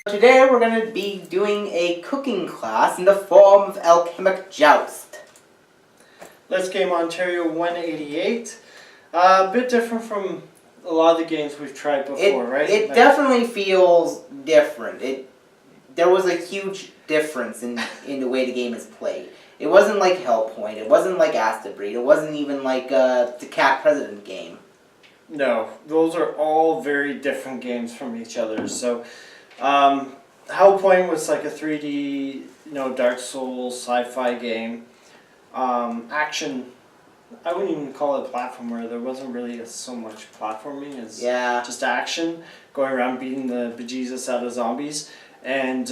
Today we're going to be doing a cooking class in the form of Alchemic Joust. Let's Game Ontario 188. A bit different from a lot of the games we've tried before, right? It definitely feels different. There was a huge difference in the way the game is played. It wasn't like Hellpoint, it wasn't like Acid Breed, it wasn't even like the Cat President game. No, those are all very different games from each other. So, Hellpoint was like a 3D, Dark Souls sci-fi game. Action, I wouldn't even call it a platformer. There wasn't really so much platforming as just action, going around beating the bejesus out of zombies. And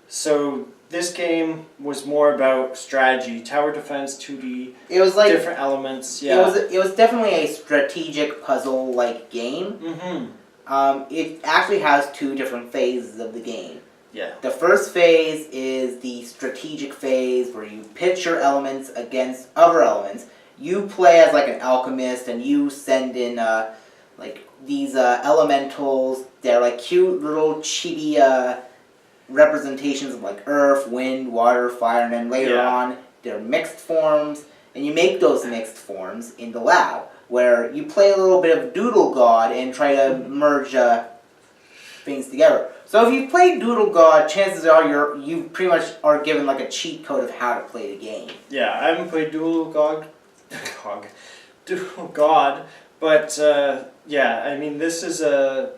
so this game was more about strategy, tower defense, 2D. It was like different elements. Yeah, it was definitely a strategic puzzle-like game. Mm-hmm. It actually has two different phases of the game. Yeah. The first phase is the strategic phase where you pitch your elements against other elements. You play as like an alchemist and you send in like these elementals. They're like cute little chibi representations of like earth, wind, water, fire, and then later on they're mixed forms, and you make those mixed forms in the lab where you play a little bit of Doodle God and try to merge things together. So if you play Doodle God, chances are you pretty much are given like a cheat code of how to play the game. Yeah, I haven't played Doodle God, but yeah, I mean this is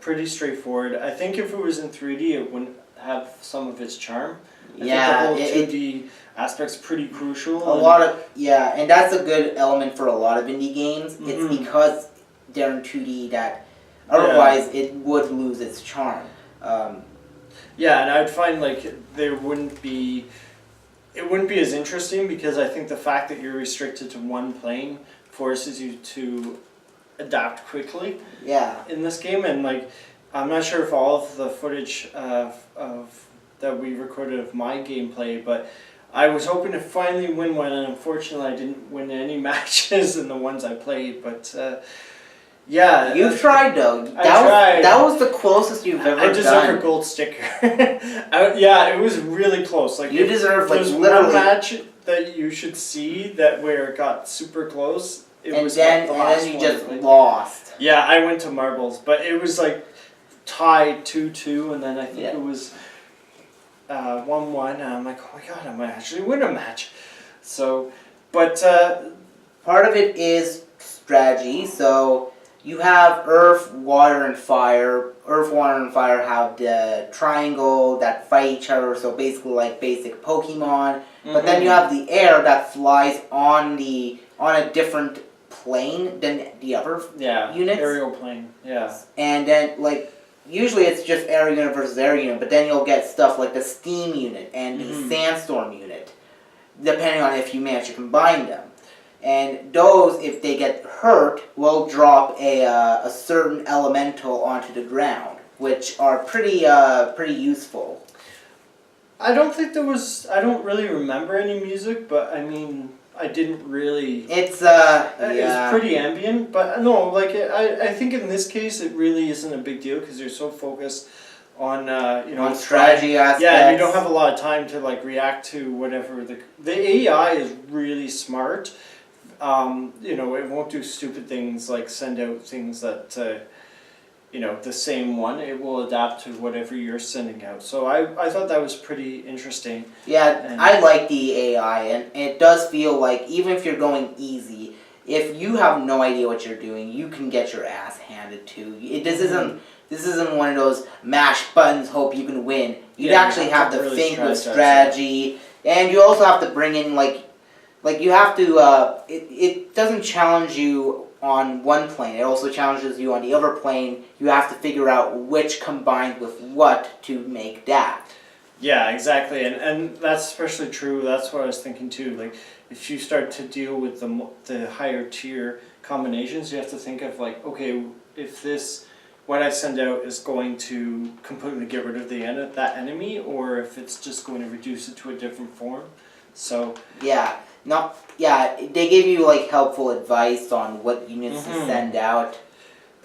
pretty straightforward. I think if it was in 3D, it wouldn't have some of its charm. I think the whole 2D aspect's pretty crucial. And that's a good element for a lot of indie games. Mm-hmm. It's because they're in 2D that otherwise it would lose its charm. Yeah, and I'd find like it wouldn't be as interesting because I think the fact that you're restricted to one plane forces you to adapt quickly. Yeah. In this game, and like I'm not sure if all of the footage of that we recorded of my gameplay, but I was hoping to finally win one, and unfortunately I didn't win any matches in the ones I played, but yeah. You've tried though. I tried. That was the closest you've ever done. I deserve a gold sticker. Yeah, it was really close. Like you deserve like literally one match that you should see that where it got super close. And then you just lost. Yeah, I went to marbles, but it was like tied 2-2, and then I think it was 1-1, and I'm like, oh my god, I might actually win a match. So, but part of it is strategy. So you have earth, water, and fire. Earth, water, and fire have the triangle that fight each other. So basically, like basic Pokemon. Mm-hmm. But then you have the air that flies on a different plane than the other units. Aerial plane. Yeah. And then like. Usually it's just air unit versus air unit, but then you'll get stuff like the steam unit and the sandstorm unit, depending on if you manage to combine them. And those, if they get hurt, will drop a certain elemental onto the ground, which are pretty useful. I don't really remember any music, but I mean, I didn't really. It's It's pretty ambient, but no, like I think in this case it really isn't a big deal because you're so focused on on strategy aspects. Yeah, and you don't have a lot of time to like react to whatever the AI is really smart. It won't do stupid things like send out things that the same one. It will adapt to whatever you're sending out. So I thought that was pretty interesting. Yeah, I like the AI, and it does feel like even if you're going easy, if you have no idea what you're doing, you can get your ass handed to you. This isn't one of those mash buttons, hope you can win. You actually have to really think with strategy, and you also have to bring in like you have to. It doesn't challenge you on one plane, it also challenges you on the other plane. You have to figure out which combined with what to make that. Yeah, exactly, and that's especially true. That's what I was thinking too. Like, if you start to deal with the higher tier combinations, you have to think of like, okay, if what I send out is going to completely get rid of that enemy, or if it's just going to reduce it to a different form. So they give you like helpful advice on what units to send out.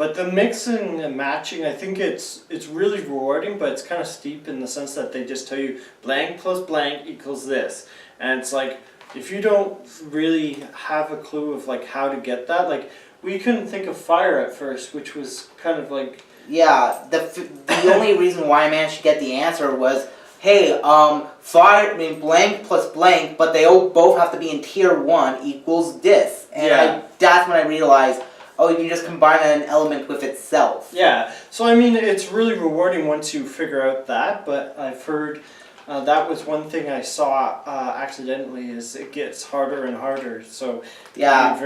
But the mixing and matching, I think it's really rewarding, but it's kind of steep in the sense that they just tell you blank plus blank equals this, and it's like if you don't really have a clue of like how to get that, like we couldn't think of fire at first, which was kind of like Yeah, the only reason why I managed to get the answer was, hey, fire, I mean, blank plus blank, but they both have to be in tier 1 equals this. And that's when I realized, oh, you can just combine an element with itself. Yeah, so I mean, it's really rewarding once you figure out that, but I've heard that was one thing I saw accidentally, is it gets harder and harder, so Yeah,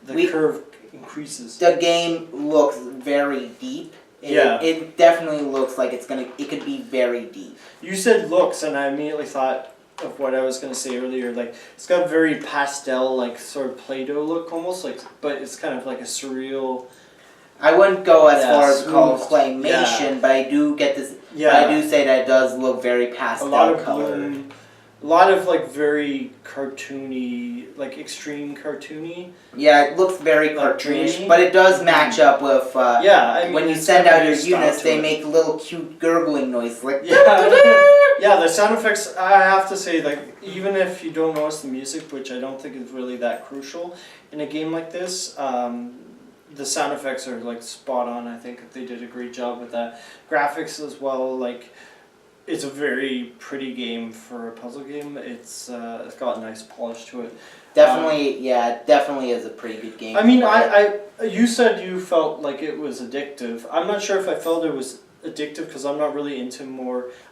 the curve increases. the game looks very deep. It definitely looks like it could be very deep. You said looks, and I immediately thought of what I was going to say earlier. Like, it's got a very pastel, like sort of Play-Doh look, almost like, but it's kind of like a surreal. I wouldn't go as far as to call it smooth. claymation, but I do get this. Yeah, I do say that it does look very pastel a lot of colored. bloom, a lot of like very cartoony, like extreme cartoony. Yeah, it looks very Like cartoonish, dreamy. but it does match up with. I mean, when you it's send got out a your new style units, to they it. make little cute gurgling noise, like. Yeah, the sound effects, I have to say, like, even if you don't notice the music, which I don't think is really that crucial in a game like this, the sound effects are, like, spot on. I think they did a great job with that. Graphics as well, like, it's a very pretty game for a puzzle game. It's got a nice polish to it. Definitely, it definitely is a pretty good game. I mean, you said you felt like it was addictive. I'm not sure if I felt it was addictive because I'm not really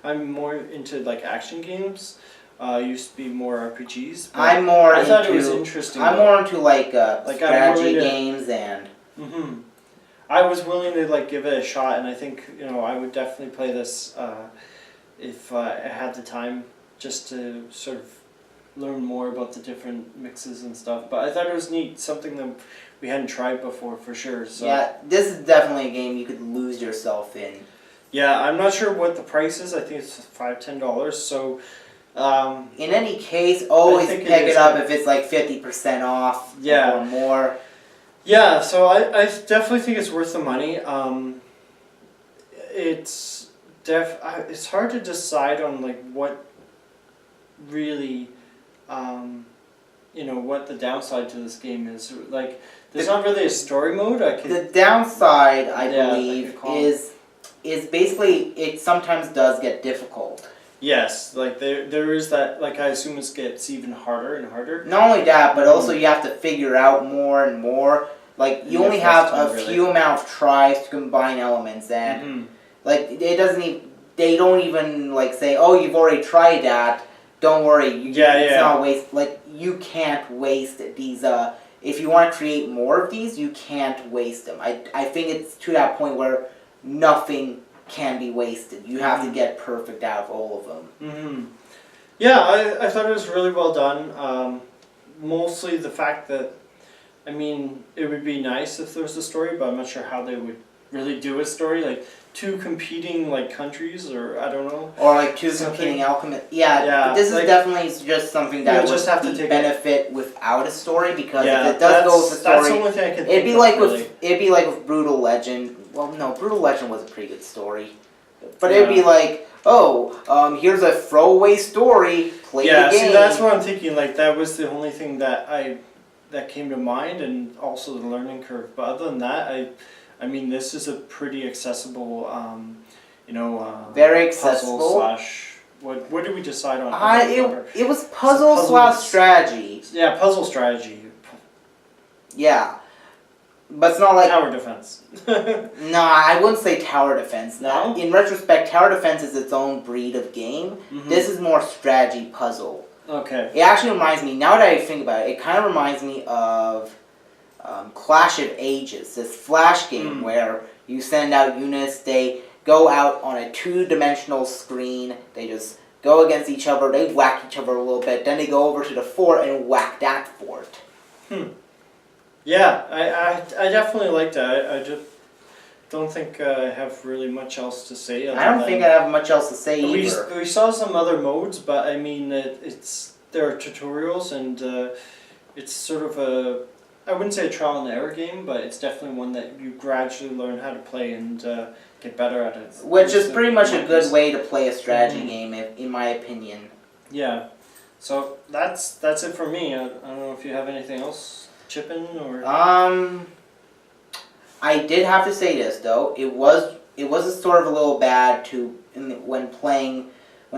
I'm more into like action games. Used to be more RPGs. But I thought it was interesting. I'm more into like strategy I'm games and. I was willing to like give it a shot, and I think I would definitely play this if I had the time, just to sort of learn more about the different mixes and stuff. But I thought it was neat, something that we hadn't tried before for sure. So. Yeah, this is definitely a game you could lose yourself in. Yeah, I'm not sure what the price is. I think it's $5-10. So, in any case, always think pick it it up is if it's like 50% off Yeah. or more. yeah. So I definitely think it's worth the money. It's hard to decide on like what really, what the downside to this game is. Like, there's not really a story mode. The downside, I Yeah, believe, like a con. is basically it sometimes does get difficult. Yes, like there is that. Like, I assume it gets even harder and harder. Not only that, but also you have to figure out more and more. Like, you Yeah, only first have time, a really. few amount of tries to combine elements, and like it doesn't even. They don't even like say, "Oh, you've already tried that. Don't worry, it's not waste." Like, you can't waste these. If you want to create more of these, you can't waste them. I think it's to that point where nothing can be wasted. You have to get perfect out of all of them. Yeah, I thought it was really well done. Mostly the fact that, I mean, it would be nice if there was a story, but I'm not sure how they would really do a story. Like, two competing like countries, or I don't know. Or like two competing alchemists. Yeah, this is like, definitely just something that just have to would take benefit without a story, because Yeah, if it does go with a that's the story, only thing I can it'd think be of, like really. with Brutal Legend. Well, no, Brutal Legend was a pretty good story, but Yeah. it'd be like, here's a throwaway story. Play the game. See, that's what I'm thinking. Like, that was the only thing that came to mind, and also the learning curve. But other than that, I mean, this is a pretty accessible, very accessible. puzzle slash. What did we decide on? It was puzzle slash strategy. Yeah, puzzle strategy. Yeah, but it's not like Tower defense. No, I wouldn't say tower defense. No? In retrospect, tower defense is its own breed of game. This is more strategy puzzle. Okay. It actually reminds me, now that I think about it, it kind of reminds me of Clash of Ages, this Flash game where you send out units, they go out on a two-dimensional screen, they just go against each other, they whack each other a little bit, then they go over to the fort and whack that fort. Yeah, I definitely like that. I just don't think I have really much else to say. I don't think I have much else to say either. We saw some other modes, but I mean, there are tutorials, and it's sort of I wouldn't say a trial and error game, but it's definitely one that you gradually learn how to play and get better at it. Which is pretty much a good way to play a strategy game, in my opinion. Yeah. So that's it for me. I don't know if you have anything else, chip in or. I did have to say this though. It was a sort of a little bad when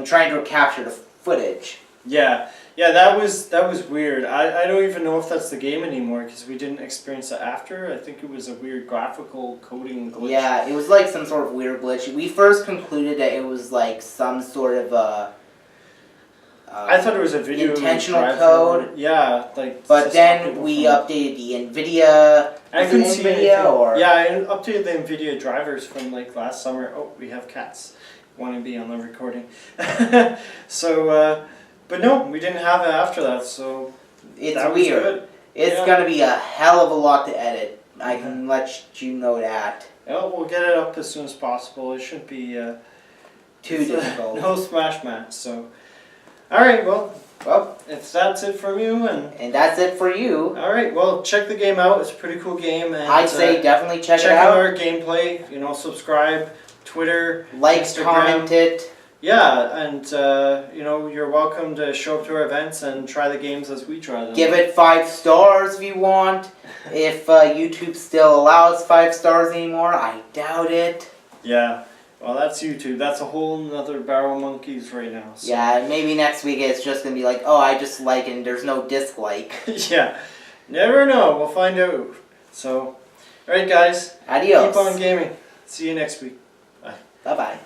trying to capture the footage. Yeah, that was weird. I don't even know if that's the game anymore because we didn't experience it after. I think it was a weird graphical coding glitch. Yeah, it was like some sort of weird glitch. We first concluded that it was like some sort of I thought it was a video intentional driver. code. Yeah, like. But then we updated the NVIDIA. I couldn't see anything. Or? Yeah, I updated the NVIDIA drivers from like last summer. Oh, we have cats. Want to be on the recording. So, but no, we didn't have it after that. So it's that weird. Was good. It's gonna be a hell of a lot to edit. I can let you know that. Yeah, we'll get it up as soon as possible. It shouldn't be too difficult. No smash match. So, all right. Well, if that's it from you, and that's it for you. All right. Well, check the game out. It's a pretty cool game. And, I'd say definitely check it out. Check out our gameplay. You know, subscribe, Twitter, like, Instagram. comment it. Yeah, and you know, you're welcome to show up to our events and try the games as we try them. Give it 5 stars if you want. If YouTube still allows 5 stars anymore, I doubt it. Yeah, well, that's YouTube. That's a whole nother barrel of monkeys right now. So. Yeah, maybe next week it's just gonna be like, oh, I just like and there's no dislike. Yeah, never know. We'll find out. So, all right, guys. Adios. Keep on gaming. See you next week. Bye. Bye-bye.